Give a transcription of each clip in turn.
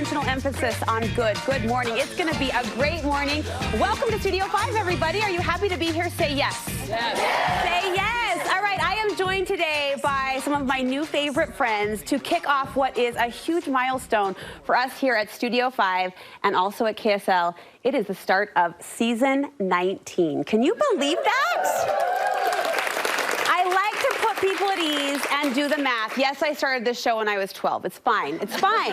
intentional emphasis on good. Good morning. It's going to be a great morning. Welcome to Studio 5, everybody. Are you happy to be here? Say yes. Yes. Say yes. All right. I am joined today by some of my new favorite friends to kick off what is a huge milestone for us here at Studio 5 and also at KSL. It is the start of season 19. Can you believe that? I like to put people at ease and do the math. Yes, I started this show when I was 12. It's fine. It's fine.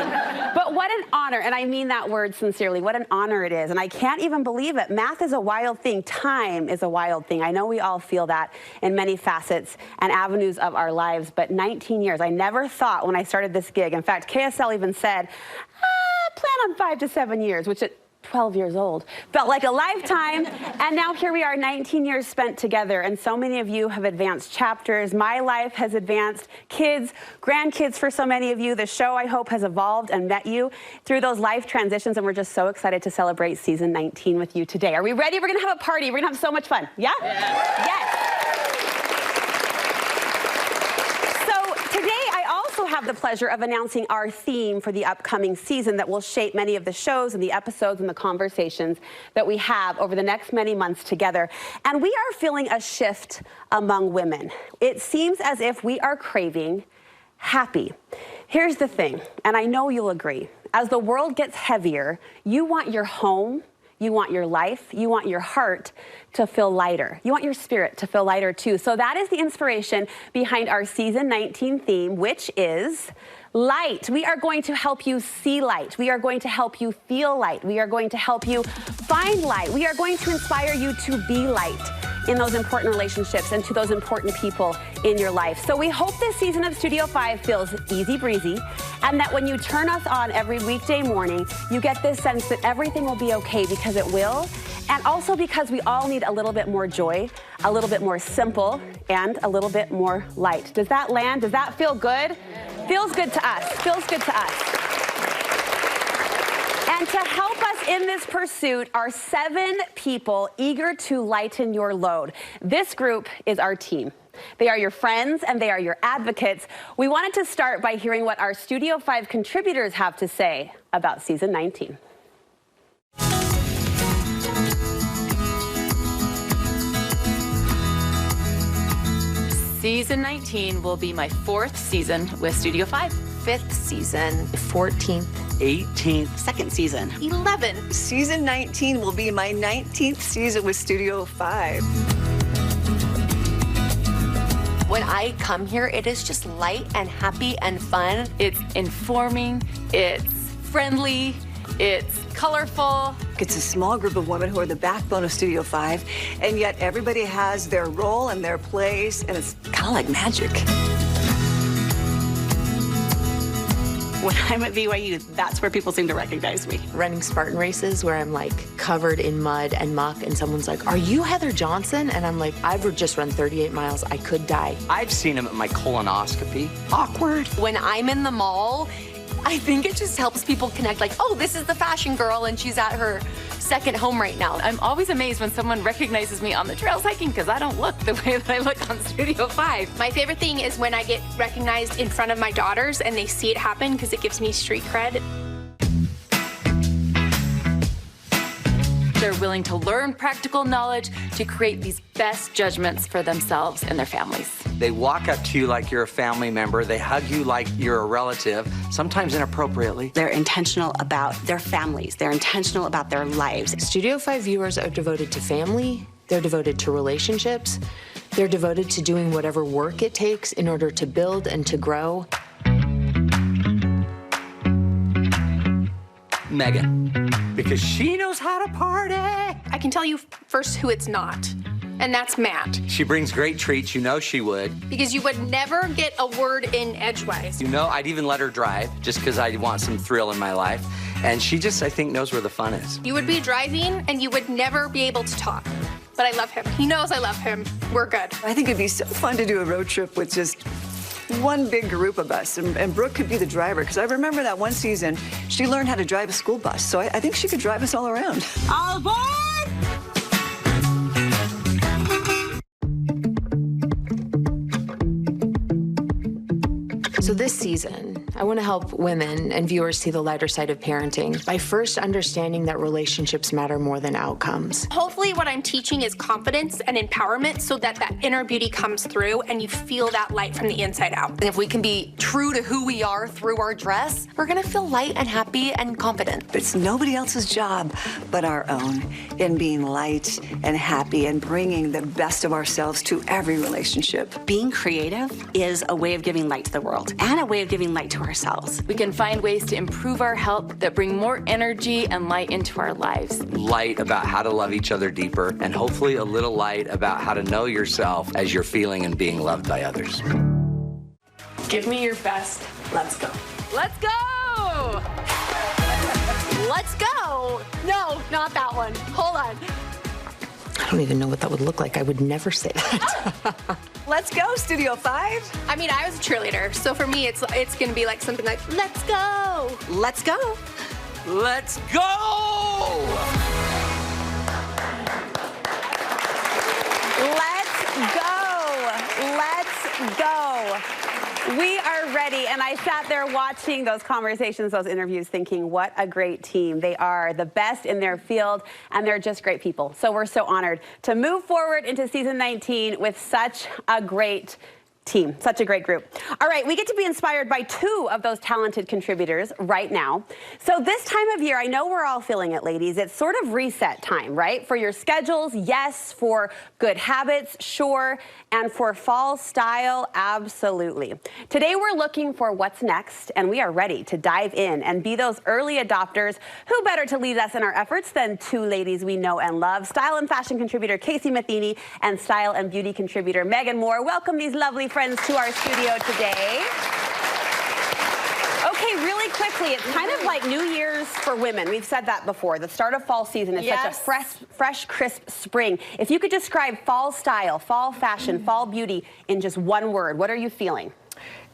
But what an honor, and I mean that word sincerely, what an honor it is. And I can't even believe it. Math is a wild thing. Time is a wild thing. I know we all feel that in many facets and avenues of our lives, but 19 years. I never thought when I started this gig. In fact, KSL even said, plan on 5 to 7 years, which at 12 years old felt like a lifetime. And now here we are, 19 years spent together, and so many of you have advanced chapters. My life has advanced, kids, grandkids for so many of you. The show, I hope, has evolved and met you through those life transitions, and we're just so excited to celebrate season 19 with you today. Are we ready? We're gonna have a party. We're gonna have so much fun. Yeah? Yes. Have the pleasure of announcing our theme for the upcoming season that will shape many of the shows and the episodes and the conversations that we have over the next many months together. And we are feeling a shift among women. It seems as if we are craving happy. Here's the thing, and I know you'll agree. As the world gets heavier, you want your home, you want your life, you want your heart to feel lighter. You want your spirit to feel lighter too. So that is the inspiration behind our season 19 theme, which is light. We are going to help you see light. We are going to help you feel light. We are going to help you find light. We are going to inspire you to be light in those important relationships and to those important people in your life. So we hope this season of Studio 5 feels easy breezy, and that when you turn us on every weekday morning, you get this sense that everything will be okay, because it will, and also because we all need a little bit more joy, a little bit more simple, and a little bit more light. Does that land? Does that feel good? Feels good to us. Feels good to us. And to help us in this pursuit are 7 people eager to lighten your load. This group is our team. They are your friends and they are your advocates. We wanted to start by hearing what our Studio 5 contributors have to say about season 19. Season 19 will be my 4th season with Studio 5. 5th season. 14th. 18th. Second season. 11. Season 19 will be my 19th season with Studio 5. When I come here, it is just light and happy and fun. It's informing, it's friendly, it's colorful. It's a small group of women who are the backbone of Studio 5, and yet everybody has their role and their place, and it's kind of like magic. When I'm at BYU, that's where people seem to recognize me. Running Spartan races where I'm like covered in mud and muck, and someone's like, "Are you Heather Johnson?" And I'm like, "I've just run 38 miles. I could die." I've seen him at my colonoscopy. Awkward. When I'm in the mall, I think it just helps people connect, like, oh, this is the fashion girl and she's at her second home right now. I'm always amazed when someone recognizes me on the trails hiking, because I don't look the way that I look on Studio 5. My favorite thing is when I get recognized in front of my daughters and they see it happen, because it gives me street cred. They're willing to learn practical knowledge to create these best judgments for themselves and their families. They walk up to you like you're a family member. They hug you like you're a relative, sometimes inappropriately. They're intentional about their families. They're intentional about their lives. Studio 5 viewers are devoted to family. They're devoted to relationships. They're devoted to doing whatever work it takes in order to build and to grow. Megan, because she knows how to party. I can tell you first who it's not, and that's Matt. She brings great treats, you know she would. Because you would never get a word in edgewise. You know, I'd even let her drive just because I want some thrill in my life. And she just, I think, knows where the fun is. You would be driving and you would never be able to talk. But I love him. He knows I love him. We're good. I think it'd be so fun to do a road trip with just one big group of us, and Brooke could be the driver, because I remember that one season, she learned how to drive a school bus, so I think she could drive us all around. All aboard! So this season, I want to help women and viewers see the lighter side of parenting by first understanding that relationships matter more than outcomes. Hopefully what I'm teaching is confidence and empowerment so that that inner beauty comes through and you feel that light from the inside out. And if we can be true to who we are through our dress, we're gonna feel light and happy and confident. It's nobody else's job but our own in being light and happy and bringing the best of ourselves to every relationship. Being creative is a way of giving light to the world and a way of giving light to ourselves. We can find ways to improve our health that bring more energy and light into our lives. Light about how to love each other deeper, and hopefully a little light about how to know yourself as you're feeling and being loved by others. Give me your best. Let's go. Let's go! Let's go! No, not that one. Hold on. I don't even know what that would look like. I would never say that. Let's go, Studio 5. I mean, I was a cheerleader, so for me, it's gonna be like something like, let's go. Let's go. Let's go! Let's go. Let's go. We are ready, and I sat there watching those conversations, those interviews, thinking, what a great team. They are the best in their field, and they're just great people. So we're so honored to move forward into season 19 with such a great team, such a great group. All right, we get to be inspired by two of those talented contributors right now. So this time of year, I know we're all feeling it, ladies. It's sort of reset time, right? For your schedules, yes. For good habits, sure. And for fall style, absolutely. Today, we're looking for what's next, and we are ready to dive in and be those early adopters. Who better to lead us in our efforts than two ladies we know and love, style and fashion contributor Casey Matheny and style and beauty contributor Megan Moore. Welcome these lovely friends to our studio today. Okay, really quickly, it's kind of like New Year's for women. We've said that before. The start of fall season is such a fresh, crisp spring. If you could describe fall style, fall fashion, fall beauty in just one word, what are you feeling?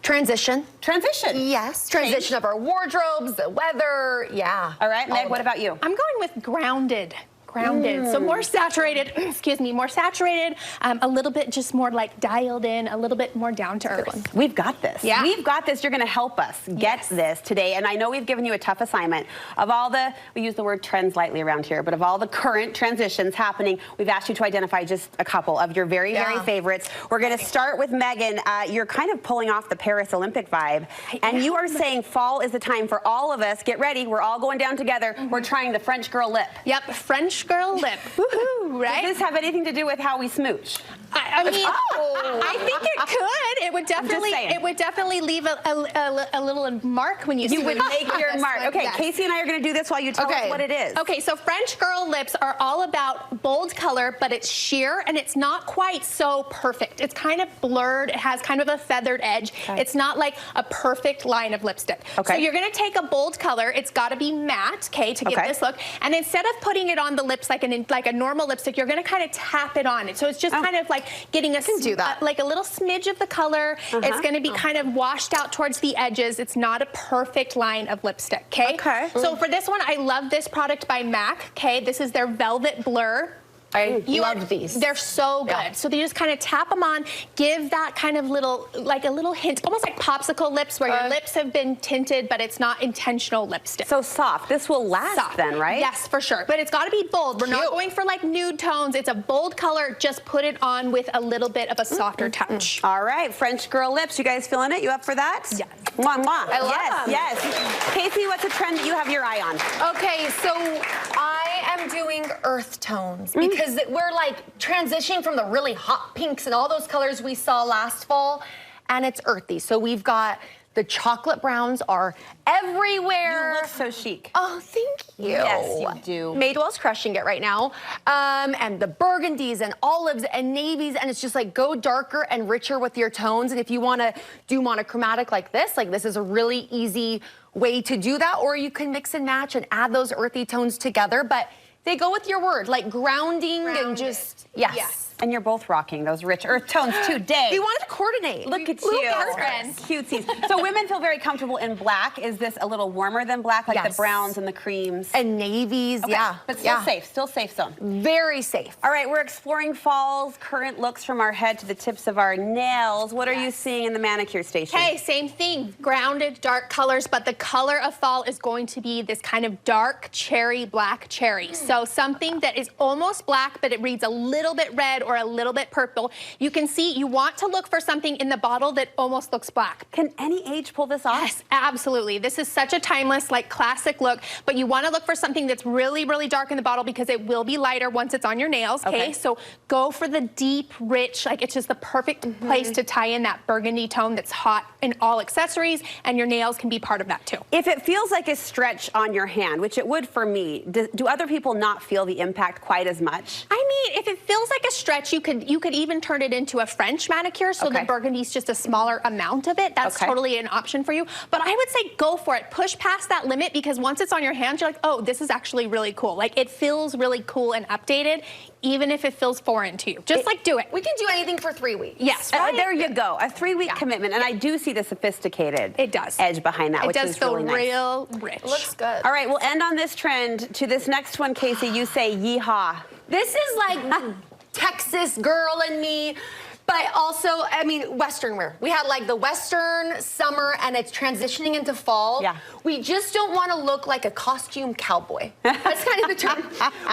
Transition. Transition. Yes, transition of our wardrobes, the weather, yeah. All right, Meg, what about you? I'm going with grounded. So more saturated, excuse me, more saturated, a little bit just more like dialed in, a little bit more down to earth. We've got this. Yeah. We've got this. You're going to help us get this today. And I know we've given you a tough assignment. Of all the, we use the word trends lightly around here, but of all the current transitions happening, we've asked you to identify just a couple of your very, very favorites. We're going to start with Megan. You're kind of pulling off the Paris Olympic vibe. And you are saying fall is the time for all of us. Get ready. We're all going down together. We're trying the French girl lip. Yep, French girl lip. Woohoo, right? Does this have anything to do with how we smooch? I mean, I think it could. It would definitely leave a little mark when you. You would make your mark. Okay, yes. Casey and I are going to do this while you tell us what it is. Okay, so French girl lips are all about bold color, but it's sheer and it's not quite so perfect. It's kind of blurred. It has kind of a feathered edge. Okay. It's not like a perfect line of lipstick. Okay. So you're going to take a bold color. It's got to be matte, okay, to give this look. And instead of putting it on the lips like a normal lipstick, you're going to kind of tap it on it. So it's just kind of like getting like a little smidge of the color. It's going to be kind of washed out towards the edges. It's not a perfect line of lipstick, okay? So for this one, I love this product by MAC, okay? This is their Velvet Blur. I love these. They're so good. Yeah. So you just kind of tap them on, give that kind of little, like a little hint, almost like popsicle lips where your lips have been tinted, but it's not intentional lipstick. So soft. This will last then, right? Yes, for sure. But it's got to be bold. We're not going for like nude tones. It's a bold color. Just put it on with a little bit of a softer touch. All right, French girl lips. You guys feeling it? You up for that? Yes. Mwah, mwah. I love them. Yes. Casey, what's a trend that you have your eye on? Okay, so I am doing earth tones because we're like transitioning from the really hot pinks and all those colors we saw last fall, and it's earthy. So we've got the chocolate browns are everywhere. You look so chic. Oh, thank you. Yes, you do. Madewell's crushing it right now. And the burgundies and olives and navies, and it's just like go darker and richer with your tones. And if you want to do monochromatic like this is a really easy way to do that. Or you can mix and match and add those earthy tones together. But they go with your word, like grounding and just, yes. And you're both rocking those rich earth tones today. We wanted to coordinate. Look at Look you. at friends. Cutesies. So women feel very comfortable in black. Is this a little warmer than black, like the browns and the creams? And navies, yeah. But still safe zone. Very safe. All right, we're exploring fall's current looks from our head to the tips of our nails. What are you seeing in the manicure station? Hey, same thing. Grounded, dark colors, but the color of fall is going to be this kind of dark cherry, black cherry. So something that is almost black, but it reads a little bit red or a little bit purple. You can see you want to look for something in the bottle that almost looks black. Can any age pull this off? Yes, absolutely. This is such a timeless, like classic look, but you want to look for something that's really, really dark in the bottle because it will be lighter once it's on your nails, okay? So go for the deep, rich, like it's just the perfect place to tie in that burgundy tone that's hot in all accessories, and your nails can be part of that too. If it feels like a stretch on your hand, which it would for me, do other people not feel the impact quite as much? I mean, if it feels like a stretch, you could even turn it into a French manicure, so the burgundy's just a smaller amount of it. That's totally an option for you. But I would say go for it. Push past that limit, because once it's on your hands, you're like, oh, this is actually really cool. Like, it feels really cool and updated, even if it feels foreign to you. Just like do it. We can do anything for 3 weeks. Yes. There you go. A 3-week commitment. And I do see the sophisticated edge behind that, which is really nice. It does feel real rich. It looks good. All right, we'll end on this trend. To this next one, Casey, you say yeehaw. This is like Texas girl in me. But also, I mean, Western wear. We had like the Western summer, and it's transitioning into fall. Yeah. We just don't want to look like a costume cowboy. That's kind of the term.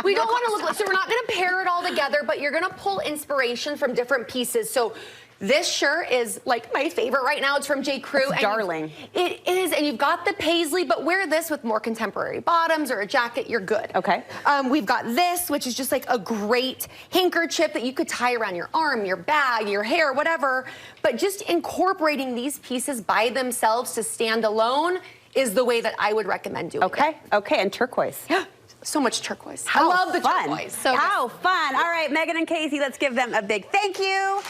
We don't want to look like, so we're not going to pair it all together, but you're going to pull inspiration from different pieces. So this shirt is like my favorite right now. It's from J. Crew. It's darling. It is, and you've got the paisley, but wear this with more contemporary bottoms or a jacket, you're good. Okay. We've got this, which is just like a great handkerchief that you could tie around your arm, your bag, your hair, whatever. But just incorporating these pieces by themselves to stand alone is the way that I would recommend doing it. Okay, and turquoise. So much turquoise. How I love the fun. turquoise. So How fun. All right, Megan and Casey, let's give them a big thank you.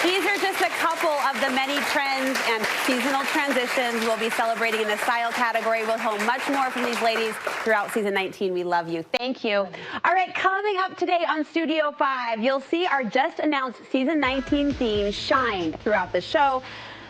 These are just a couple of the many trends and seasonal transitions we'll be celebrating in the style category. We'll home much more from these ladies throughout season 19. We love you. Thank you. All right, coming up today on Studio 5, you'll see our just announced season 19 theme shine throughout the show.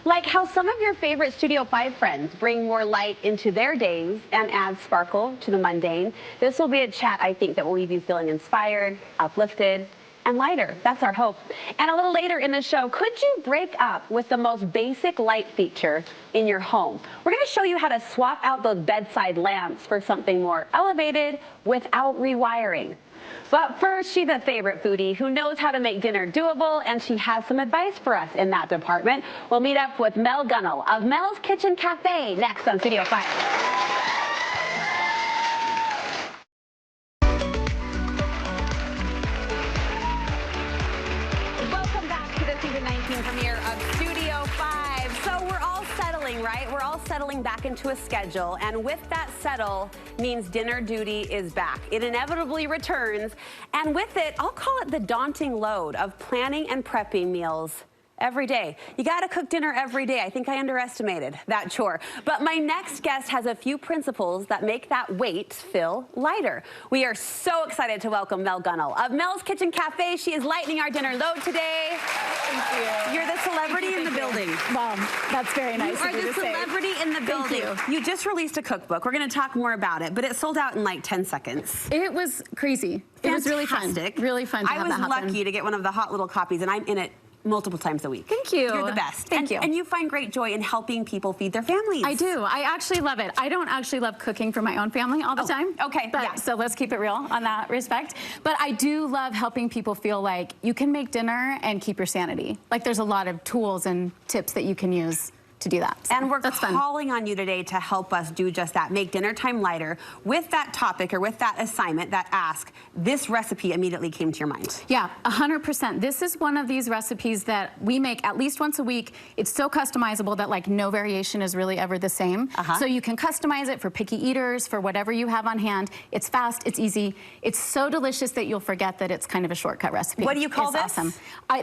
Like how some of your favorite Studio 5 friends bring more light into their days and add sparkle to the mundane. This will be a chat, I think, that will leave you feeling inspired, uplifted, and lighter. That's our hope. And a little later in the show, could you break up with the most basic light feature in your home? We're going to show you how to swap out those bedside lamps for something more elevated without rewiring. But first, she's a favorite foodie who knows how to make dinner doable, and she has some advice for us in that department. We'll meet up with Mel Gunnell of Mel's Kitchen Cafe next on Studio 5. Welcome back to the season 19 premiere of Studio 5. So we're all settling, right? We're all settling back into a schedule, and with that settle means dinner duty is back. It inevitably returns, and with it, I'll call it the daunting load of planning and prepping meals every day. You gotta cook dinner every day. I think I underestimated that chore. But my next guest has a few principles that make that weight feel lighter. We are so excited to welcome Mel Gunnell of Mel's Kitchen Cafe. She is lightening our dinner load today. Thank you. You're the celebrity in the building. Well, that's very nice You of are you the to say. celebrity in the building. You just released a cookbook. We're gonna talk more about it, but it sold out in like 10 seconds. It was crazy. It was really fun. Really fun to have that happen. I was lucky to get one of the hot little copies, and I'm in it multiple times a week. Thank you. You're the best. Thank you. And you find great joy in helping people feed their families. I do. I actually love it. I don't actually love cooking for my own family all the time. Okay, but, yeah. So let's keep it real on that respect. But I do love helping people feel like you can make dinner and keep your sanity. Like there's a lot of tools and tips that you can use to do that. So and we're that's fun. calling on you today to help us do just that, make dinner time lighter. With that topic or with that assignment, that ask, this recipe immediately came to your mind. Yeah, 100%. This is one of these recipes that we make at least once a week. It's so customizable that like no variation is really ever the same. So you can customize it for picky eaters, for whatever you have on hand. It's fast, it's easy. It's so delicious that you'll forget that it's kind of a shortcut recipe. What do you call this? Awesome.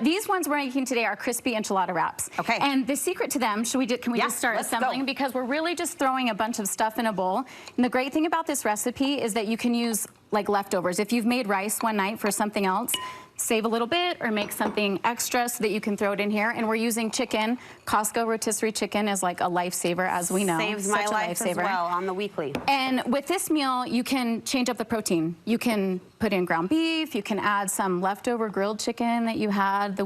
These ones we're making today are crispy enchilada wraps. Okay. And the secret to them, can we just start assembling? Go. Because we're really just throwing a bunch of stuff in a bowl. And the great thing about this recipe is that you can use like leftovers. If you've made rice one night for something else, save a little bit or make something extra so that you can throw it in here. And we're using chicken. Costco rotisserie chicken is like a lifesaver, as we know. Saves my life as well on the weekly. And with this meal, you can change up the protein. You can put in ground beef. You can add some leftover grilled chicken that you had,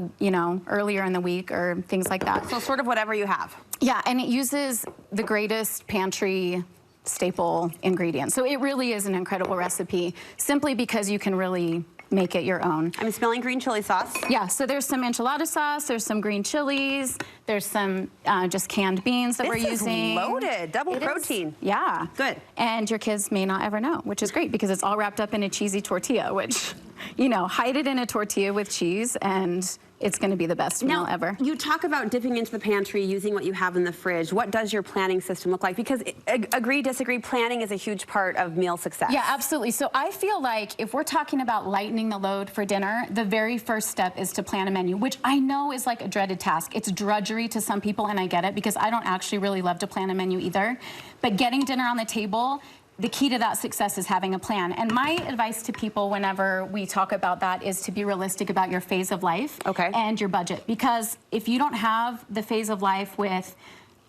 earlier in the week or things like that. So sort of whatever you have. Yeah, and it uses the greatest pantry staple ingredients. So it really is an incredible recipe, simply because you can really make it your own. I'm smelling green chili sauce. Yeah, so there's some enchilada sauce, there's some green chilies, there's some just canned beans that we're using. This is loaded, double protein. Yeah. Good. And your kids may not ever know, which is great because it's all wrapped up in a cheesy tortilla, which, hide it in a tortilla with cheese and it's going to be the best meal ever. You talk about dipping into the pantry, using what you have in the fridge. What does your planning system look like? Because agree, disagree, planning is a huge part of meal success. Yeah, absolutely. So I feel like if we're talking about lightening the load for dinner, the very first step is to plan a menu, which I know is like a dreaded task. It's drudgery to some people, and I get it because I don't actually really love to plan a menu either. But getting dinner on the table, the key to that success is having a plan. And my advice to people whenever we talk about that is to be realistic about your phase of life and your budget. Because if you don't have the phase of life with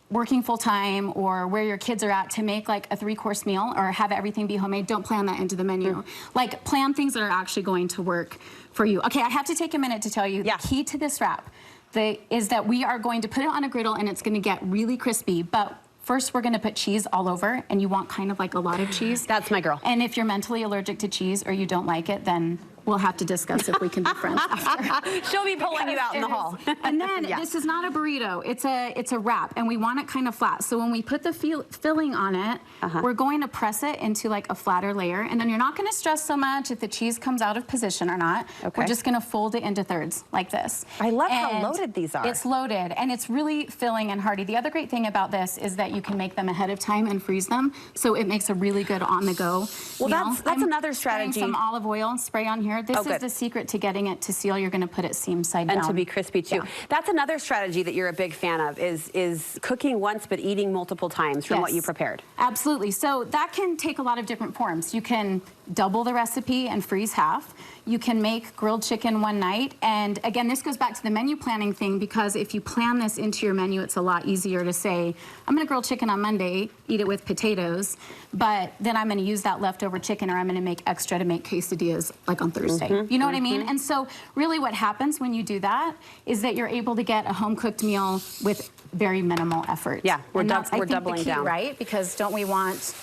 working full-time or where your kids are at to make like a 3-course meal or have everything be homemade, don't plan that into the menu. Like plan things that are actually going to work for you. Okay, I have to take a minute to tell you the key to this wrap is that we are going to put it on a griddle and it's going to get really crispy. But first, we're going to put cheese all over, and you want kind of like a lot of cheese. That's my girl. And if you're mentally allergic to cheese or you don't like it, then we'll have to discuss if we can be friends after. She'll be pulling you out in the hall. And then this is not a burrito. It's a wrap, and we want it kind of flat. So when we put the filling on it, we're going to press it into like a flatter layer, and then you're not going to stress so much if the cheese comes out of position or not. We're just going to fold it into thirds like this. I love how loaded these are. It's loaded, and it's really filling and hearty. The other great thing about this is that you can make them ahead of time and freeze them, so it makes a really good on-the-go meal. That's another strategy. Some olive oil spray on here. This is the secret to getting it to seal. You're going to put it seam side down. And to be crispy too. That's another strategy that you're a big fan of is cooking once but eating multiple times from what you prepared. Absolutely. So that can take a lot of different forms. You can double the recipe and freeze half. You can make grilled chicken one night. And again, this goes back to the menu planning thing, because if you plan this into your menu, it's a lot easier to say, I'm going to grill chicken on Monday, eat it with potatoes, but then I'm going to use that leftover chicken, or I'm going to make extra to make quesadillas like on Thursday. You know what I mean? And so really what happens when you do that is that you're able to get a home-cooked meal with very minimal effort. Yeah, we're doubling the key, down. Right? Because don't we want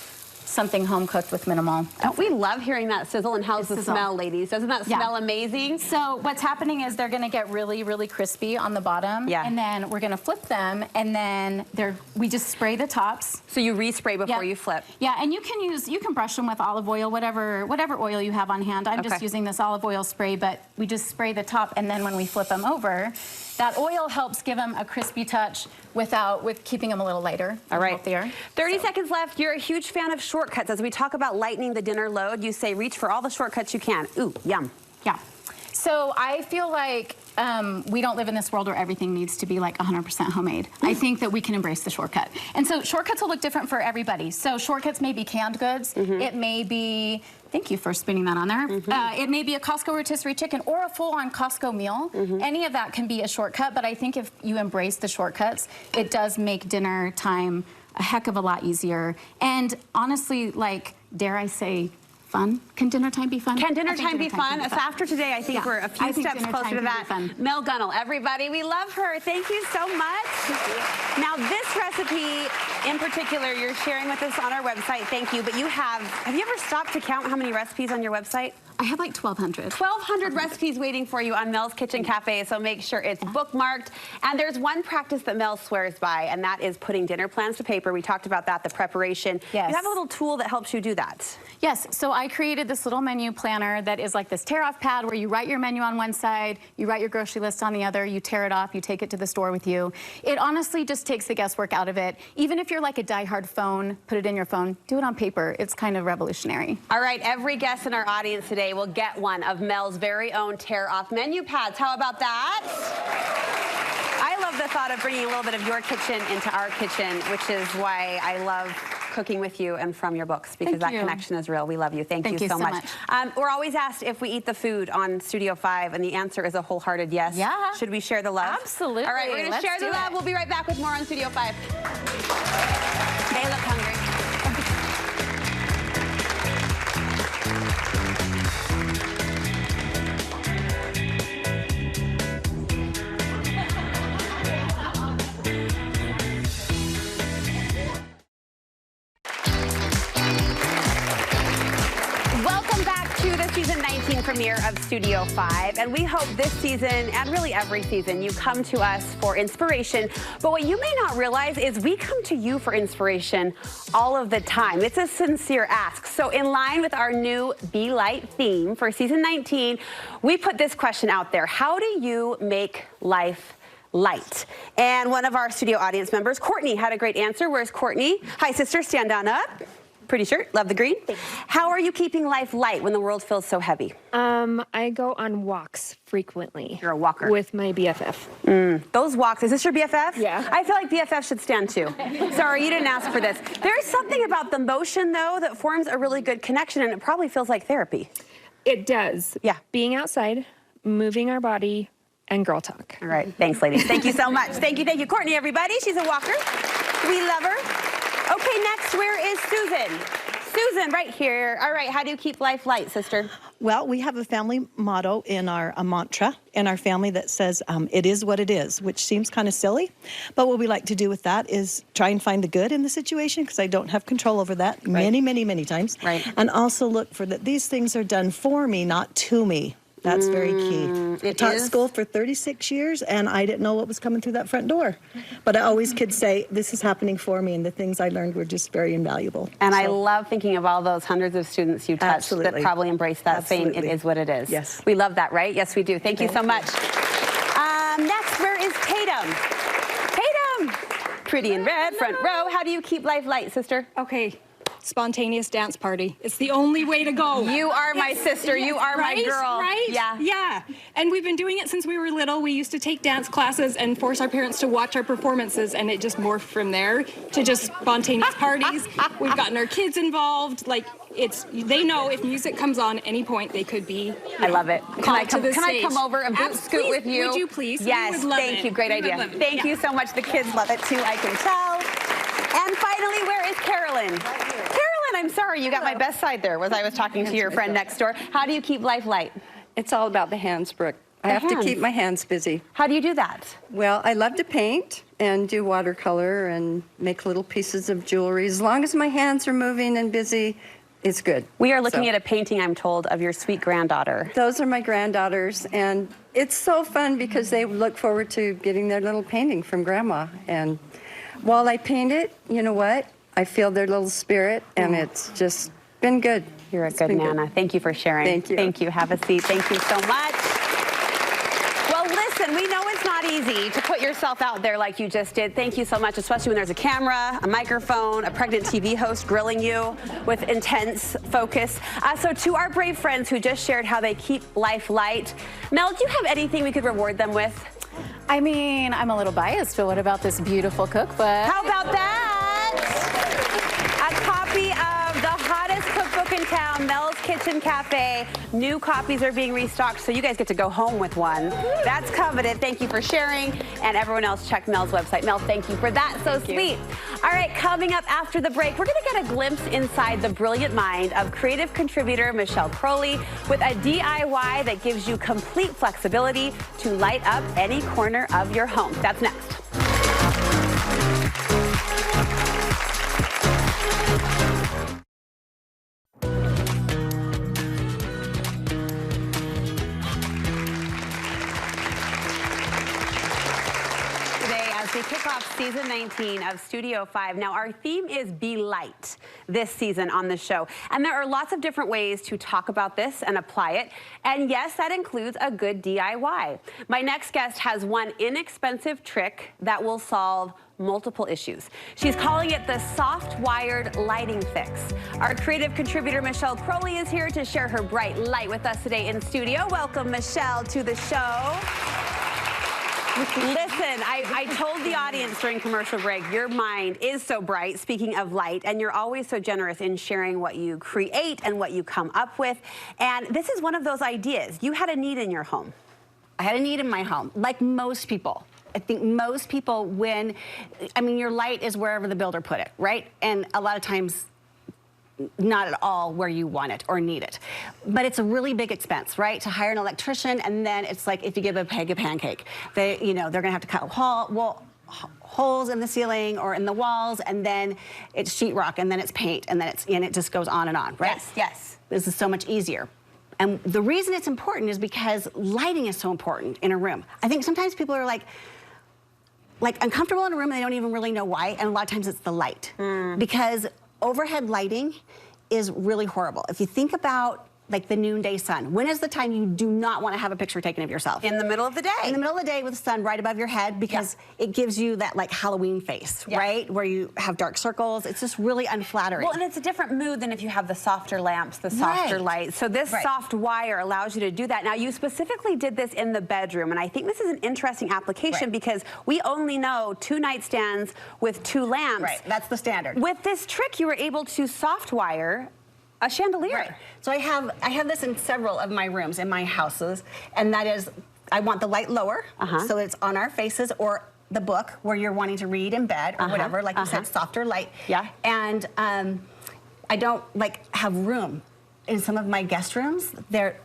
something home cooked with minimal? Don't we love hearing that sizzle? And how's the smell, ladies? Doesn't that smell amazing? So what's happening is they're going to get really, really crispy on the bottom. Yeah. And then we're going to flip them, and then we just spray the tops. So you respray before you flip. Yeah, and you can brush them with olive oil, whatever oil you have on hand. I'm just using this olive oil spray, but we just spray the top, and then when we flip them over, that oil helps give them a crispy touch with keeping them a little lighter. All right. 30 seconds left. You're a huge fan of shortcuts. As we talk about lightening the dinner load, you say reach for all the shortcuts you can. Ooh, yum. Yeah. So I feel like we don't live in this world where everything needs to be like 100% homemade. I think that we can embrace the shortcut. And so shortcuts will look different for everybody. So shortcuts may be canned goods. It may be, thank you for spinning that on there. It may be a Costco rotisserie chicken or a full-on Costco meal. Any of that can be a shortcut, but I think if you embrace the shortcuts, it does make dinner time a heck of a lot easier. And honestly, like, dare I say, fun? Can dinner time be fun? Can dinner time be fun? So after today, I think we're a few steps closer to that. Mel Gunnell, everybody, we love her. Thank you so much. Now, this recipe in particular, you're sharing with us on our website. Thank you. But have you ever stopped to count how many recipes on your website? I have like 1,200. 1,200 recipes waiting for you on Mel's Kitchen Cafe, so make sure it's bookmarked. And there's one practice that Mel swears by, and that is putting dinner plans to paper. We talked about that, the preparation. Yes. You have a little tool that helps you do that. Yes, so I created this little menu planner that is like this tear-off pad where you write your menu on one side, you write your grocery list on the other, you tear it off, you take it to the store with you. It honestly just takes the guesswork out of it. Even if you're like a diehard phone, put it in your phone, do it on paper. It's kind of revolutionary. All right, every guest in our audience today will get one of Mel's very own tear-off menu pads. How about that? I love the thought of bringing a little bit of your kitchen into our kitchen, which is why I love cooking with you and from your books, because that connection is real. We love you. Thank you so much. We're always asked if we eat the food on Studio 5, and the answer is a wholehearted yes. Yeah. Should we share the love? Absolutely. All right, we're going to share the love. We'll be right back with more on Studio 5. They look hungry. Welcome back to the season 19 premiere of Studio 5, and we hope this season, and really every season, you come to us for inspiration. But what you may not realize is we come to you for inspiration all of the time. It's a sincere ask. So in line with our new Be Light theme for season 19, we put this question out there. How do you make life light? And one of our studio audience members, Courtney, had a great answer. Where's Courtney? Hi, sister, stand on up. Pretty shirt, love the green. How are you keeping life light when the world feels so heavy? I go on walks frequently. You're a walker. With my BFF. Those walks, is this your BFF? Yeah. I feel like BFF should stand too. Sorry, you didn't ask for this. There's something about the motion, though, that forms a really good connection, and it probably feels like therapy. It does. Yeah. Being outside, moving our body, and girl talk. All right, thanks, ladies. Thank you so much. Thank you. Courtney, everybody. She's a walker. We love her. Okay, next, where is Susan? Susan, right here. All right, how do you keep life light, sister? Well, we have a family motto in our mantra in our family that says, it is what it is, which seems kind of silly. But what we like to do with that is try and find the good in the situation, because I don't have control over that many, many times. Right. And also look for that these things are done for me, not to me. That's very key. I taught school for 36 years, and I didn't know what was coming through that front door. But I always could say, this is happening for me, and the things I learned were just very invaluable. And I love thinking of all those hundreds of students you touched that probably embrace that saying, it is what it is. Yes. We love that, right? Yes, we do. Thank you so much. Next, where is Tatum? Tatum! Pretty in red, front row. How do you keep life light, sister? Okay. Spontaneous dance party. It's the only way to go. You are my sister. You are my girl. Right? Yeah. Yeah. And we've been doing it since we were little. We used to take dance classes and force our parents to watch our performances, and it just morphed from there to just spontaneous parties. We've gotten our kids involved. Like, they know if music comes on any point, they could be. I love it. Can I come over and scoot with you? Would you please? Yes. We would love Thank you. Great idea. Thank you so much. The kids love it too. I can tell. And finally, where is Carolyn? Carolyn, I'm sorry, you got my best side there as I was talking to your friend next door. How do you keep life light? It's all about the hands, Brooke. I have to keep my hands busy. How do you do that? Well, I love to paint and do watercolor and make little pieces of jewelry. As long as my hands are moving and busy, it's good. We are looking at a painting, I'm told, of your sweet granddaughter. Those are my granddaughters, and it's so fun because they look forward to getting their little painting from Grandma. And while I paint it, you know what? I feel their little spirit, and it's just been good. You're a good Nana. Thank you for sharing. Thank you. Thank you. Have a seat. Thank you so much. Well, listen, we know it's not easy to put yourself out there like you just did. Thank you so much, especially when there's a camera, a microphone, a pregnant TV host grilling you with intense focus. So to our brave friends who just shared how they keep life light, Mel, do you have anything we could reward them with? I mean, I'm a little biased, but what about this beautiful cookbook? How about that? A copy of the hottest cookbook in town, Mel's Kitchen Cafe. New copies are being restocked, so you guys get to go home with one. That's coveted. Thank you for sharing. And everyone else, check Mel's website. Mel, thank you for that. So sweet. All right, coming up after the break, we're going to get a glimpse inside the brilliant mind of creative contributor Michelle Crowley with a DIY that gives you complete flexibility to light up any corner of your home. That's next. We kick off season 19 of Studio 5. Now, our theme is Be Light this season on the show. And there are lots of different ways to talk about this and apply it. And yes, that includes a good DIY. My next guest has one inexpensive trick that will solve multiple issues. She's calling it the soft-wired lighting fix. Our creative contributor, Michelle Crowley, is here to share her bright light with us today in studio. Welcome, Michelle, to the show. Listen, I told the audience during commercial break, your mind is so bright, speaking of light, and you're always so generous in sharing what you create and what you come up with. And this is one of those ideas. You had a need in your home. I had a need in my home, like most people. I think most people, your light is wherever the builder put it, right? And a lot of times, not at all where you want it or need it. But it's a really big expense, right? To hire an electrician, and then it's like if you give a pig a pancake. They're gonna have to cut holes in the ceiling or in the walls, and then it's sheetrock, and then it's paint, and then it just goes on and on, right? Yes, yes. This is so much easier. And the reason it's important is because lighting is so important in a room. I think sometimes people are like uncomfortable in a room and they don't even really know why, and a lot of times it's the light. Because overhead lighting is really horrible. If you think about like the noonday sun, when is the time you do not want to have a picture taken of yourself? In the middle of the day. In the middle of the day with the sun right above your head, because it gives you that like Halloween face, right? Where you have dark circles. It's just really unflattering. Well, and it's a different mood than if you have the softer lamps, the softer lights. So this soft wire allows you to do that. Now, you specifically did this in the bedroom, and I think this is an interesting application because we only know 2 nightstands with 2 lamps. Right, that's the standard. With this trick, you were able to soft wire a chandelier. Right. So I have this in several of my rooms in my houses, and that is, I want the light lower, so it's on our faces, or the book where you're wanting to read in bed or whatever, like you said, softer light. Yeah. And I don't have room in some of my guest rooms. They're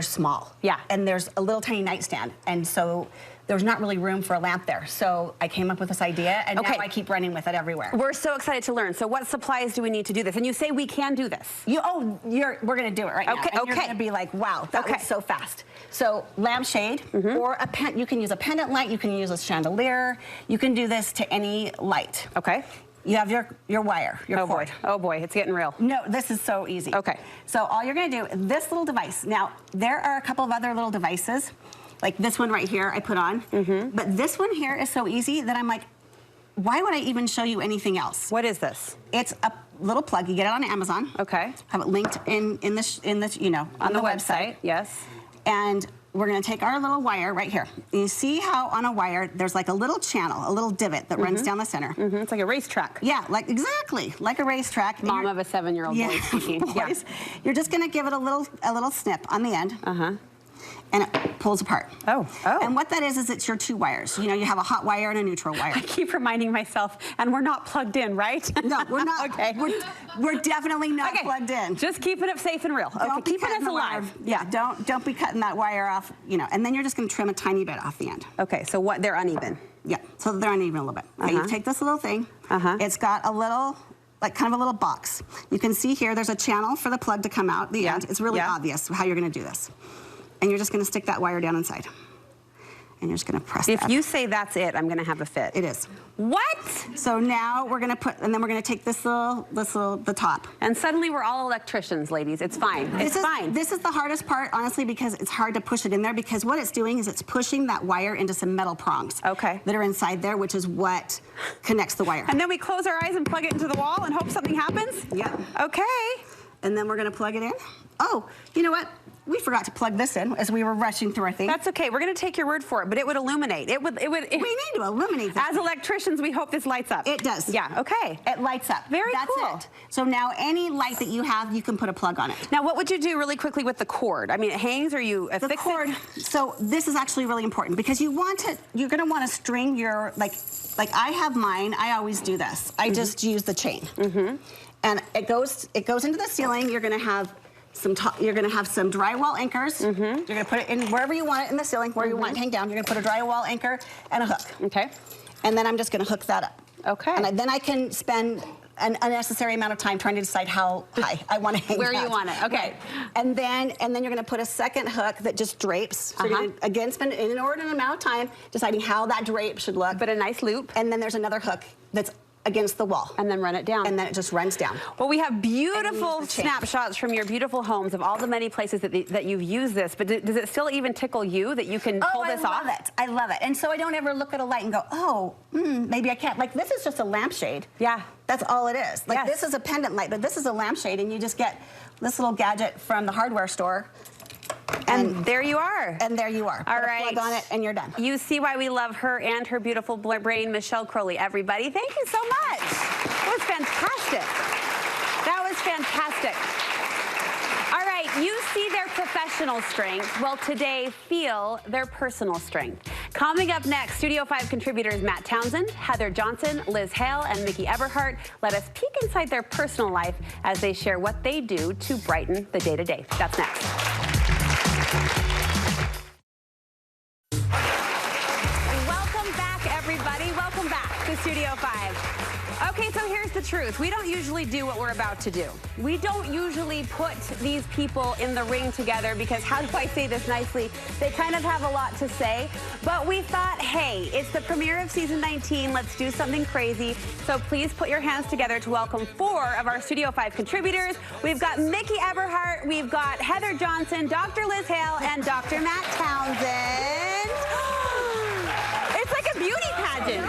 small. Yeah. And there's a little tiny nightstand, and so there's not really room for a lamp there. So I came up with this idea, and now I keep running with it everywhere. We're so excited to learn. So what supplies do we need to do this? And you say we can do this. We're gonna do it right now. Okay, And you're gonna be like, wow, that was so fast. So lampshade, or you can use a pendant light, you can use a chandelier, you can do this to any light. Okay. You have your wire, your cord. Oh boy, it's getting real. No, this is so easy. Okay. So all you're gonna do, this little device. Now, there are a couple of other little devices, like this one right here I put on, but this one here is so easy that I'm like, why would I even show you anything else? What is this? It's a little plug. You get it on Amazon. Okay. Have it linked on the website. Yes. And we're gonna take our little wire right here. You see how on a wire there's like a little channel, a little divot that runs down the center. It's like a racetrack. Yeah, exactly, like a racetrack. Mom of a 7-year-old boy speaking. Boys. You're just gonna give it a little snip on the end. And it pulls apart. Oh. And what that is it's your 2 wires. You have a hot wire and a neutral wire. I keep reminding myself, and we're not plugged in, right? No, we're not. Okay. We're definitely not plugged in. Just keeping it safe and real. Don't be keeping us alive. Yeah, don't be cutting that wire off, and then you're just gonna trim a tiny bit off the end. Okay, so they're uneven. Yeah, so they're uneven a little bit. Okay, you take this little thing. It's got a little, kind of a little box. You can see here, there's a channel for the plug to come out the end. It's really obvious how you're gonna do this. And you're just gonna stick that wire down inside. And you're just gonna press If that. you say that's it, I'm gonna have a fit. It is. What? So now we're gonna then we're gonna take the top. And suddenly we're all electricians, ladies. It's fine. It's fine. This is the hardest part, honestly, because it's hard to push it in there, because what it's doing is it's pushing that wire into some metal prongs. Okay. That are inside there, which is what connects the wire. And then we close our eyes and plug it into the wall and hope something happens? Yeah. Okay. And then we're gonna plug it in. Oh, you know what? We forgot to plug this in as we were rushing through our thing. That's okay. We're going to take your word for it, but it would illuminate. We need to illuminate this. As electricians, we hope this lights up. It does. Yeah, okay. It lights up. Very cool. That's it. So now any light that you have, you can put a plug on it. Now, what would you do really quickly with the cord? I mean, it hangs, or you affix it? The cord, so this is actually really important, because you're going to want to string your, like I have mine, I always do this. I just use the chain. And it goes into the ceiling. You're going to have some drywall anchors. You're going to put it in wherever you want it in the ceiling, where you want it to hang down. You're going to put a drywall anchor and a hook. Okay. And then I'm just going to hook that up. Okay. And then I can spend an unnecessary amount of time trying to decide how high I want to hang Where that. you want it, okay. Right. And then you're going to put a second hook that just drapes. So you're going to, again, spend an inordinate amount of time deciding how that drape should look. But a nice loop. And then there's another hook that's against the wall. And then run it down. And then it just runs down. Well, we have beautiful snapshots from your beautiful homes of all the many places that you've used this, but does it still even tickle you that you can pull this off? I love it. And so I don't ever look at a light and go, oh, maybe I can't. Like, this is just a lampshade. Yeah. That's all it is. Like, this is a pendant light, but this is a lampshade, and you just get this little gadget from the hardware store, And there you are. And there you are. All Put a right. plug on it, and you're done. You see why we love her and her beautiful brain, Michelle Crowley. Everybody, thank you so much. That was fantastic. That was fantastic. All right, you see their professional strength. Well, today, feel their personal strength. Coming up next, Studio 5 contributors Matt Townsend, Heather Johnson, Liz Hale, and Mickey Eberhardt let us peek inside their personal life as they share what they do to brighten the day-to-day. That's next. Welcome back, everybody. Welcome back to Studio 5. Okay, so here's the truth. We don't usually do what we're about to do. We don't usually put these people in the ring together because, how do I say this nicely, they kind of have a lot to say. But we thought, hey, it's the premiere of season 19. Let's do something crazy. So please put your hands together to welcome 4 of our Studio 5 contributors. We've got Mickey Eberhardt, we've got Heather Johnson, Dr. Liz Hale, and Dr. Matt Townsend. It's like a beauty pageant.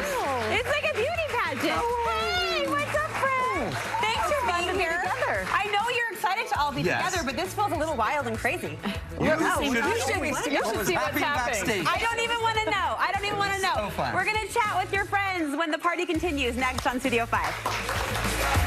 It's like a beauty pageant. Hey, what's up, friends? Thanks for being here. I know you're excited to all be together, but this feels a little wild and crazy. You should see what's happening. I don't even want to know. I don't even want to know. So fun. We're going to chat with your friends when the party continues next on Studio 5.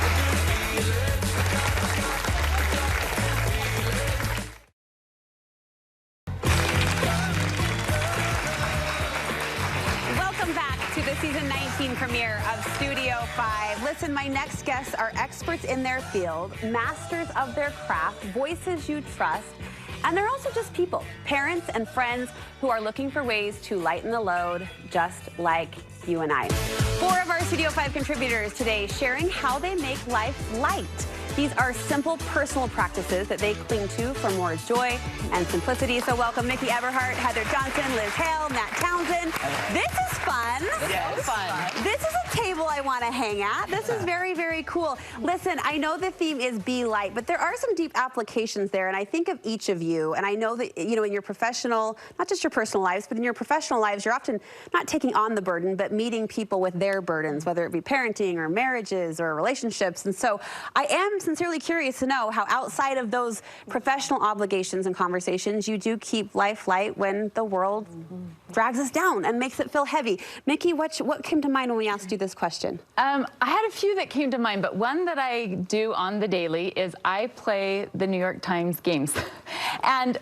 Season 19 premiere of Studio 5. Listen, my next guests are experts in their field, masters of their craft, voices you trust, and they're also just people, parents and friends who are looking for ways to lighten the load, just like you and I. 4 of our Studio 5 contributors today sharing how they make life light. These are simple personal practices that they cling to for more joy and simplicity. So welcome Mickey Eberhardt, Heather Johnson, Liz Hale, Matt Townsend. This is fun. Yes. Fun. This is a table I want to hang at. This is very, very cool. Listen, I know the theme is Be Light, but there are some deep applications there, and I think of each of you, and I know that, you know, in your professional, not just your personal lives, but in your professional lives, you're often not taking on the burden, but meeting people with their burdens, whether it be parenting or marriages or relationships. And so I am sincerely curious to know how outside of those professional obligations and conversations, you do keep life light when the world drags us down and makes it feel heavy. Mickey, what came to mind when we asked you this question? I had a few that came to mind, but one that I do on the daily is I play the New York Times games. And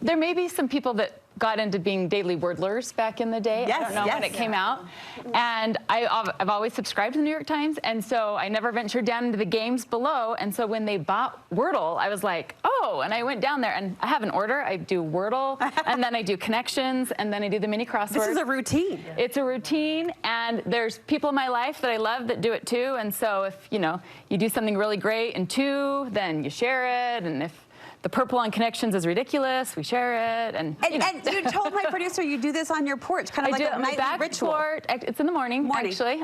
there may be some people that got into being daily wordlers back in the day. Yes, I don't know when it came out. And I've always subscribed to the New York Times, and so I never ventured down into the games below. And so when they bought Wordle, I was like, oh, and I went down there, and I have an order. I do Wordle, and then I do connections, and then I do the mini crossword. This is a routine. It's a routine, and there's people in my life that I love that do it too. And so if, you know, you do something really great in 2, then you share it, and if the purple on connections is ridiculous, we share it, and you know. And you told my producer you do this on your porch, kind of like a nightly ritual. It's in the morning, actually.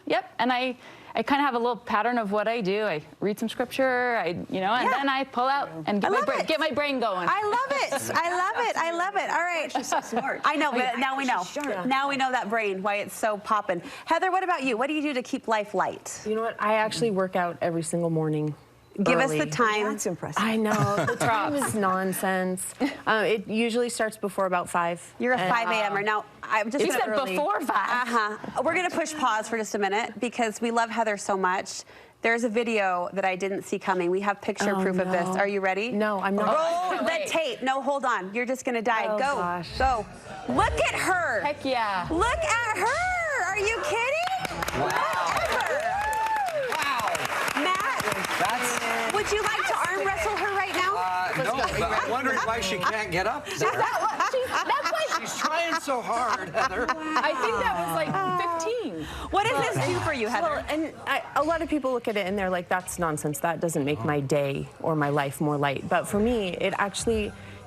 Yep. And I kind of have a little pattern of what I do. I read some scripture, and then I pull out and get my brain going. I love it. I love it. I love it. All right. She's so smart. I know, but now we know. Now we know that brain, why it's so popping. Heather, what about you? What do you do to keep life light? You know what? I actually work out every single morning. Give us the time. That's impressive. I know. The time is nonsense. It usually starts before about 5. You're a 5 a.m.er. Now, I'm just you said before 5. We're going to push pause for just a minute because we love Heather so much. There's a video that I didn't see coming. We have picture proof of this. Are you ready? No, I'm not. Roll the tape. No, hold on. You're just going to die. Go. Gosh. Go. Look at her. Heck yeah. Look at her. Are you kidding? Wow. Whatever. Matt, would you like to arm wrestle her right now? No, but I'm wondering why she can't get up there. She's trying so hard, Heather. I think that was like 15. What does this do for you, Heather? Well, and a lot of people look at it and they're like, that's nonsense. That doesn't make my day or my life more light. But for me, it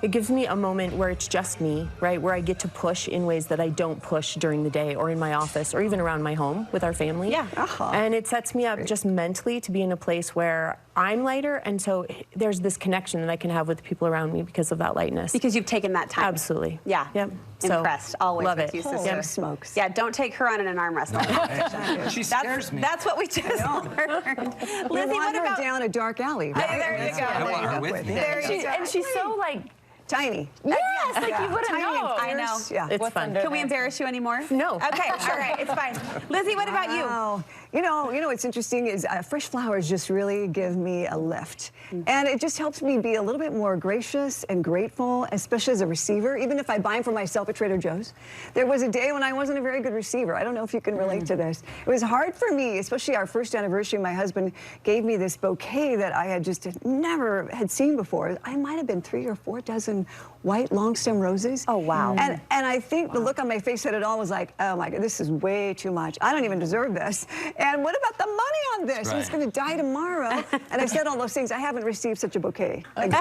gives me a moment where it's just me, right? Where I get to push in ways that I don't push during the day or in my office or even around my home with our family. Yeah. And it sets me up just mentally to be in a place where I'm lighter, and so there's this connection that I can have with the people around me because of that lightness. Because you've taken that time. Absolutely. Yeah. Yep. Impressed. Always love with it. you, sister. Smokes. Yeah, don't take her on an arm wrestle. She scares me. That's what we just learned. Lizzie, what about down a dark alley? There you go. I want her with me. There you go. And she's so like Tiny. Yes, like you wouldn't Tiny know. and I know. fierce. Yeah. It's fun. Can we embarrass you anymore? No. Okay, all right, it's fine. Lizzie, what about you? Wow. You know what's interesting is fresh flowers just really give me a lift. And it just helps me be a little bit more gracious and grateful, especially as a receiver, even if I buy them for myself at Trader Joe's. There was a day when I wasn't a very good receiver. I don't know if you can relate to this. It was hard for me, especially our first anniversary. My husband gave me this bouquet that I had just never had seen before. I might have been 3 or 4 dozen white long stem roses. Oh, wow. And I think the look on my face said it all, was like, oh my God, this is way too much. I don't even deserve this. And what about the money on this? Right. He's going to die tomorrow. And I said all those things. I haven't received such a bouquet. And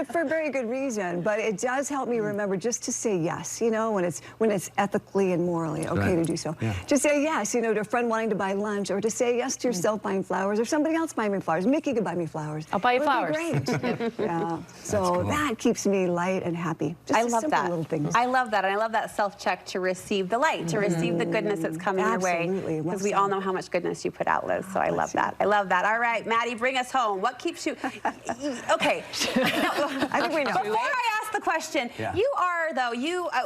for a very good reason. But it does help me remember just to say yes, when it's ethically and morally okay to do so. Yeah. Just say yes, to a friend wanting to buy lunch, or to say yes to yourself buying flowers, or somebody else buying me flowers. Mickey could buy me flowers. I'll buy you It would be flowers. Great. Yeah. So that keeps me light and happy. Just I the love simple that. little things. I love that. And I love that self-check to receive the light, to receive the goodness that's coming your way. Absolutely. Well Because we said. all know how much goodness you put out, Liz. So I love that. I love that. All right, Maddie, bring us home. What keeps you... Okay. I think we know. Before I ask the question, you are, though,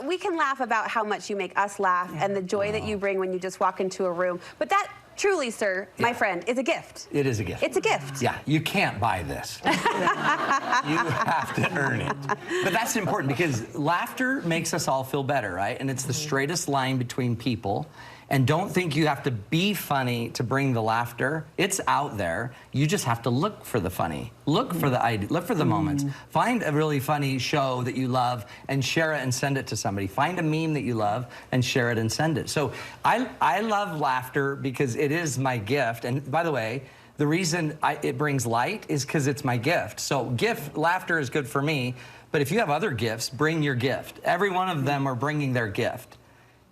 we can laugh about how much you make us laugh and the joy that you bring when you just walk into a room. But that... Truly, sir, my friend, is a gift. It is a gift. It's a gift. Yeah, you can't buy this. You have to earn it. But that's important because laughter makes us all feel better, right? And it's the straightest line between people. And don't think you have to be funny to bring the laughter. It's out there. You just have to look for the funny. Look for the idea. Look for the moments. Find a really funny show that you love and share it and send it to somebody. Find a meme that you love and share it and send it. So I love laughter because it is my gift. And by the way, the reason it brings light is because it's my gift. So laughter is good for me. But if you have other gifts, bring your gift. Every one of them are bringing their gift.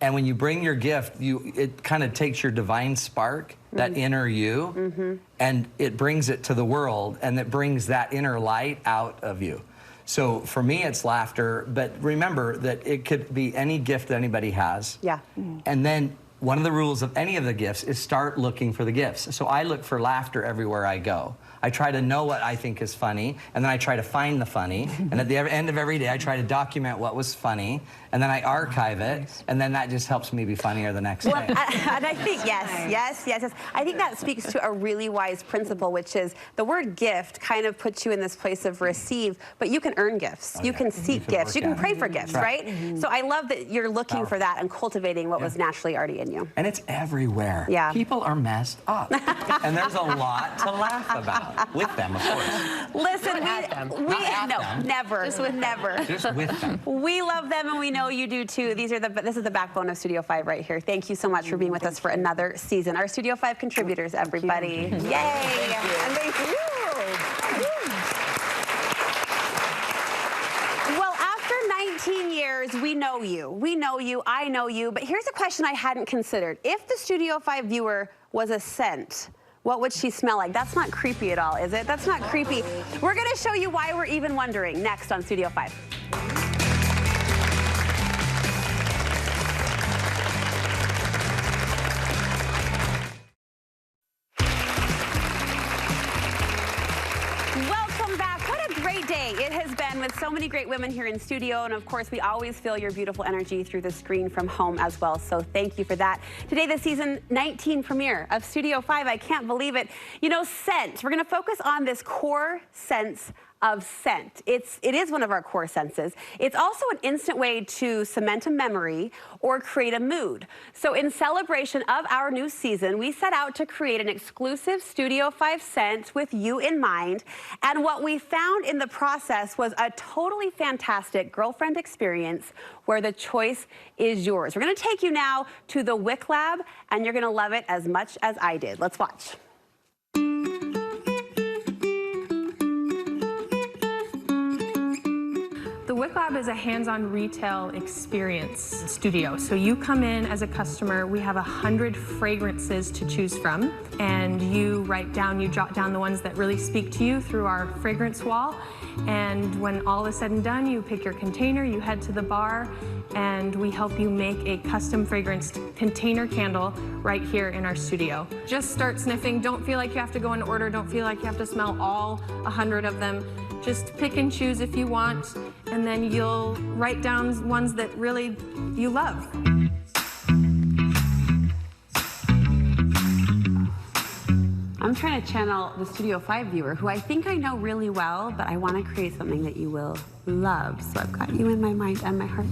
And when you bring your gift, it kind of takes your divine spark, that inner you, and it brings it to the world, and it brings that inner light out of you. So for me, it's laughter, but remember that it could be any gift that anybody has. Yeah. And then one of the rules of any of the gifts is start looking for the gifts. So I look for laughter everywhere I go. I try to know what I think is funny, and then I try to find the funny. And at the end of every day, I try to document what was funny, and then I archive it, and then that just helps me be funnier the next day. And I think, yes. I think that speaks to a really wise principle, which is the word gift kind of puts you in this place of receive, but you can earn gifts. You can seek gifts. You can pray for gifts, right? So I love that you're looking for that and cultivating what was naturally already in you. And it's everywhere. Yeah. People are messed up. And there's a lot to laugh about. With them, of course. Listen, never. Just with them. We love them, and we know you do too. This is the backbone of Studio 5 right here. Thank you so much for being with us for another season. Our Studio 5 contributors, everybody. Yay! And thank you. Well, after 19 years, we know you, I know you, but here's a question I hadn't considered. If the Studio 5 viewer was a scent, what would she smell like? That's not creepy at all, is it? That's not creepy. We're gonna show you why we're even wondering next on Studio 5. Welcome back. What a great day it has been with so many great women here in studio. And of course, we always feel your beautiful energy through the screen from home as well. So thank you for that. Today, the season 19 premiere of Studio 5. I can't believe it. Scent. We're going to focus on this core sense of scent. It is one of our core senses. It's also an instant way to cement a memory or create a mood. So in celebration of our new season, we set out to create an exclusive Studio 5 scent with you in mind. And what we found in the process was a totally fantastic girlfriend experience where the choice is yours. We're gonna take you now to the Wick Lab, and you're gonna love it as much as I did. Let's watch. The Wick Lab is a hands-on retail experience studio. So you come in as a customer, we have 100 fragrances to choose from, and you jot down the ones that really speak to you through our fragrance wall. And when all is said and done, you pick your container, you head to the bar, and we help you make a custom fragrance container candle right here in our studio. Just start sniffing. Don't feel like you have to go in order. Don't feel like you have to smell all 100 of them. Just pick and choose if you want, and then you'll write down ones that really you love. I'm trying to channel the Studio 5 viewer, who I think I know really well, but I want to create something that you will love. So I've got you in my mind and my heart.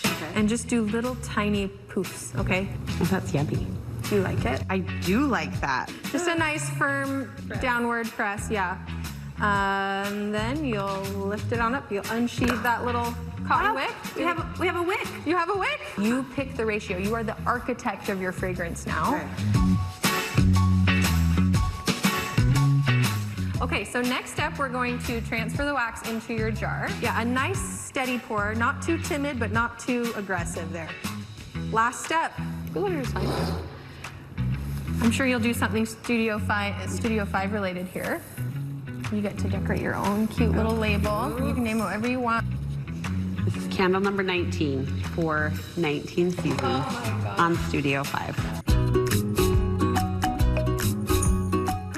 Okay. And just do little tiny poofs, okay? Oh, that's yummy. Do you like it? I do like that. Just a nice firm downward press, yeah. And then you'll lift it on up. You'll unsheathe that little cotton wick. We have a wick. You have a wick? You pick the ratio. You are the architect of your fragrance now. Okay, so next step, we're going to transfer the wax into your jar. Yeah, a nice steady pour, not too timid, but not too aggressive there. Last step. I'm sure you'll do something Studio 5 related here. You get to decorate your own cute little label. You can name it whatever you want. This is candle number 19 for 19 seasons on Studio 5.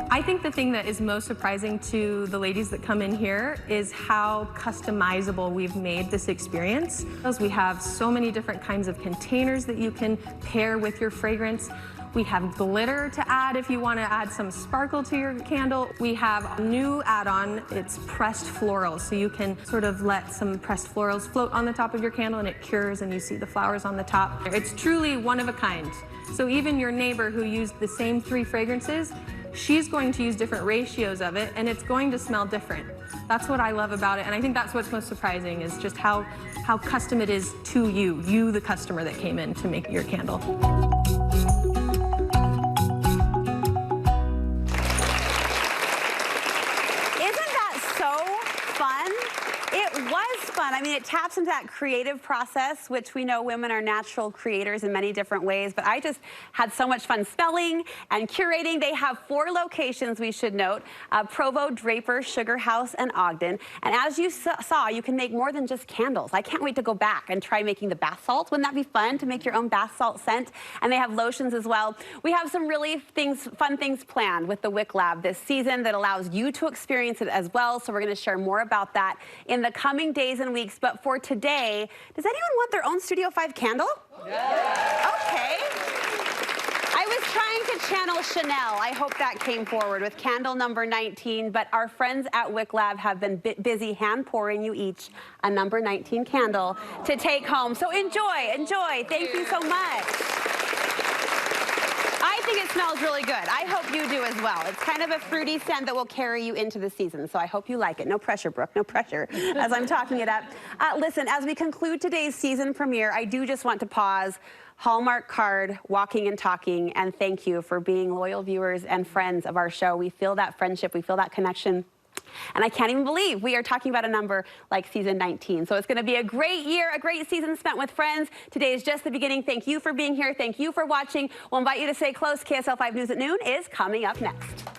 I think the thing that is most surprising to the ladies that come in here is how customizable we've made this experience. We have so many different kinds of containers that you can pair with your fragrance. We have glitter to add if you want to add some sparkle to your candle. We have a new add-on, it's pressed florals. So you can sort of let some pressed florals float on the top of your candle and it cures and you see the flowers on the top. It's truly one of a kind. So even your neighbor who used the same 3 fragrances, she's going to use different ratios of it and it's going to smell different. That's what I love about it, and I think that's what's most surprising is just how custom it is to you, the customer that came in to make your candle. I mean, it taps into that creative process, which we know women are natural creators in many different ways, but I just had so much fun spelling and curating. They have 4 locations, we should note, Provo, Draper, Sugar House, and Ogden. And as you saw, you can make more than just candles. I can't wait to go back and try making the bath salts. Wouldn't that be fun to make your own bath salt scent? And they have lotions as well. We have some really fun things planned with the Wick Lab this season that allows you to experience it as well. So we're going to share more about that in the coming days and weeks. But for today, does anyone want their own Studio 5 candle? Yeah. Okay. I was trying to channel Chanel. I hope that came forward with candle number 19, but our friends at Wick Lab have been busy hand pouring you each a number 19 candle to take home. So enjoy, enjoy. Thank you so much. I think it smells really good. I hope you do as well. It's kind of a fruity scent that will carry you into the season, so I hope you like it. No pressure, Brooke, no pressure, as I'm talking it up. Listen, as we conclude today's season premiere, I do just want to pause. Hallmark card, walking and talking, and thank you for being loyal viewers and friends of our show. We feel that friendship, we feel that connection. And I can't even believe we are talking about a number like season 19. So it's going to be a great year, a great season spent with friends. Today is just the beginning. Thank you for being here. Thank you for watching. We'll invite you to stay close. KSL 5 News at noon is coming up next.